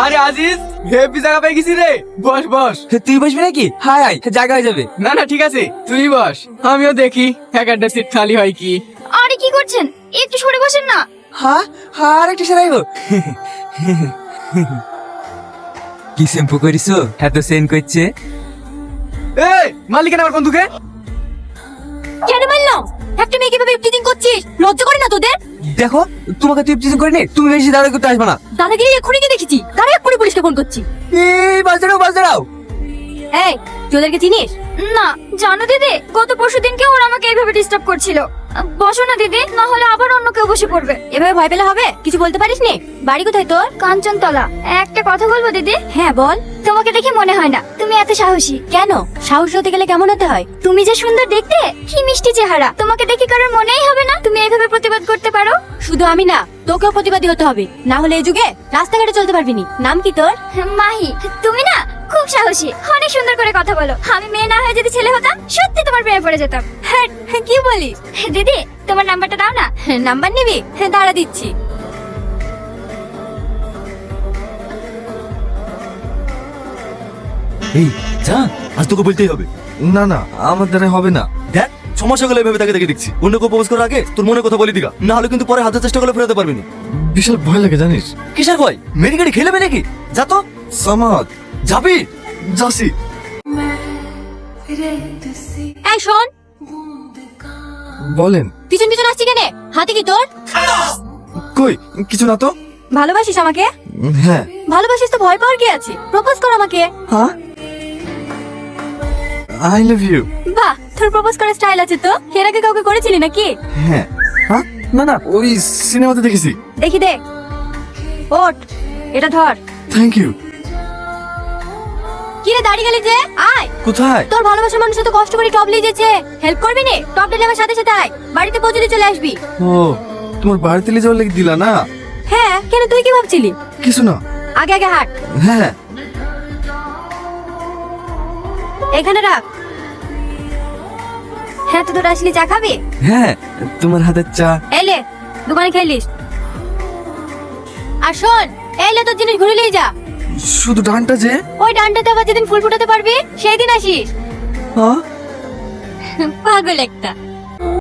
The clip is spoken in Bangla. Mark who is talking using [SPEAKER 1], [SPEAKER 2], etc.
[SPEAKER 1] আরে আজিজ, হেপি জায়গা পেয়ে গেছি রে। বস বস।
[SPEAKER 2] তুই বসবি নাকি? হাই হাই, জায়গা হয়ে যাবে।
[SPEAKER 1] না না ঠিক আছে, তুই বস, আমিও দেখি এক একটা সিট খালি হয় কি।
[SPEAKER 3] আরে কি করছেন, একটু সরে বসেন না।
[SPEAKER 2] হ্যাঁ হ্যাঁ, আর একটু সেরাইব। কি শ্যাম্পু করিছো, এত সেন করছে?
[SPEAKER 1] এই মালিকের আমার বন্ধুকে
[SPEAKER 3] কেন মারলাম? একটা মেয়ে কিভাবে ইফটিজিং করছিস, লজ্জা করে না তোদের?
[SPEAKER 2] দেখো, তোমাকে তুই কিছু করিনি, তুমি বেশি দাঁড়িয়ে করতে আসবে না।
[SPEAKER 3] দাদাগিরি এক্ষুনি গিয়ে দেখেছি, তারা এক্ষুনি পুলিশকে ফোন করছি।
[SPEAKER 2] এই বাস দাঁড়াও।
[SPEAKER 3] এই তুই ওদেরকে চিনিস? না জানো দিদি, গত পরশুদিনকে ওরা আমাকে এইভাবে ডিস্টার্ব করছিল। বসো না দিদি, না হলে আবার অন্য কেউ বসে পড়বে। এভাবে ভয় পেলে হবে? কিছু বলতে পারিস নি? বাড়ি কোথায় তোর? কাঞ্চনতলা। একটা কথা বলবো দিদি? হ্যাঁ বল। তোমাকে দেখে মনে হয় না তুমি এত সাহসী। কেন? সাহস হতে গেলে কেমন হতে হয়? তুমি যে সুন্দর দেখতে, কি মিষ্টি চেহারা, তোমাকে দেখে কারোর মনেই হবে না তুমি এইভাবে প্রতিবাদ করতে পারো। শুধু আমি না, তোকেও প্রতিবাদী হতে হবে, না হলে এই যুগে রাস্তাঘাটে চলতে পারবি নি। নাম কি তোর? মাহি। তুমি না খুব সাহসী, অনেক সুন্দর করে কথা বলো। আমি মেয়ে না হয়ে যদি ছেলে হতাম, সত্যি তোমার প্রেমে পড়ে যেতাম। হ্যাঁ কি বলিস? দিদি তোমার নাম্বারটা দাও না। নাম্বার নিবি? দাঁড়া দিচ্ছি।
[SPEAKER 4] এই যা, আজ তোকে বলতেই হবে।
[SPEAKER 5] না না, আমার দ্বারা হবে না।
[SPEAKER 4] দেখ, সমস্যাগুলো এভাবে তাকে দেখে দেখছি। অন্য কেউ প্রপোজ করার আগে তোর মনে কথা বলে দিগা, না হলে কিন্তু পরে হাজার চেষ্টা করলে ফেরাতে পারবি না।
[SPEAKER 5] বিশাল ভয় লাগে জানিস।
[SPEAKER 4] কিসের ভয়? মেডিকেটে খেলেবে নাকি? যা তো।
[SPEAKER 5] সামাদ,
[SPEAKER 4] যাবি?
[SPEAKER 5] যাসি।
[SPEAKER 3] এই শোন,
[SPEAKER 5] বলেন।
[SPEAKER 3] পিছন পিছন আসছি কেনে? হাতে কি তোর?
[SPEAKER 5] কই কিছু না তো।
[SPEAKER 3] ভালোবাসিস আমাকে?
[SPEAKER 5] হ্যাঁ।
[SPEAKER 3] ভালোবাসিস তো ভয় পাওয়ার কি আছে? প্রপোজ কর আমাকে।
[SPEAKER 5] হ্যাঁ, আই লাভ ইউ।
[SPEAKER 3] বাহ, তোর প্রপোজ করার স্টাইল আছে তো। এর আগে কাউকে করেছিলি নাকি?
[SPEAKER 5] হ্যাঁ। হ্যাঁ, না না, ওই সিনেমাতে দেখেছি।
[SPEAKER 3] দেখি দে। ওঠ, এটা ধর।
[SPEAKER 5] Thank you.
[SPEAKER 3] কি রে দাঁড়িয়ে গেলি যে? আয়।
[SPEAKER 5] কোথায়?
[SPEAKER 3] তোর ভালোবাসার মানুষ তো কষ্ট করে টপ নিয়ে যাচ্ছে, হেল্প করবি নি? টপ দিলে আমার সাথে সাথে আয়, বাড়িতে পৌঁছে দিয়ে চলে আসবি।
[SPEAKER 5] ও, তোমার বাড়িতে নিয়ে যাওয়ার লেগে দিলা না?
[SPEAKER 3] হ্যাঁ, কেন তুই কি ভাবছিলি?
[SPEAKER 5] কিছু না।
[SPEAKER 3] আগে আগে হাঁট।
[SPEAKER 5] হ্যাঁ।
[SPEAKER 3] এখানে রাখ। হ্যাঁ, তো তোর আসলি চা খাবি?
[SPEAKER 5] হ্যাঁ, তোমার হাতের চা।
[SPEAKER 3] এলে দোকানে খেলিস। আর শোন, এলে তোর জিনিস ঘুরে নিয়ে যা।
[SPEAKER 5] শুধু ডানটা যে।
[SPEAKER 3] ওই ডানটাতে আবার যেদিন ফুল ফুটাতে পারবি সেই দিন আসিস।
[SPEAKER 5] হ্যাঁ।
[SPEAKER 3] পাগল একটা।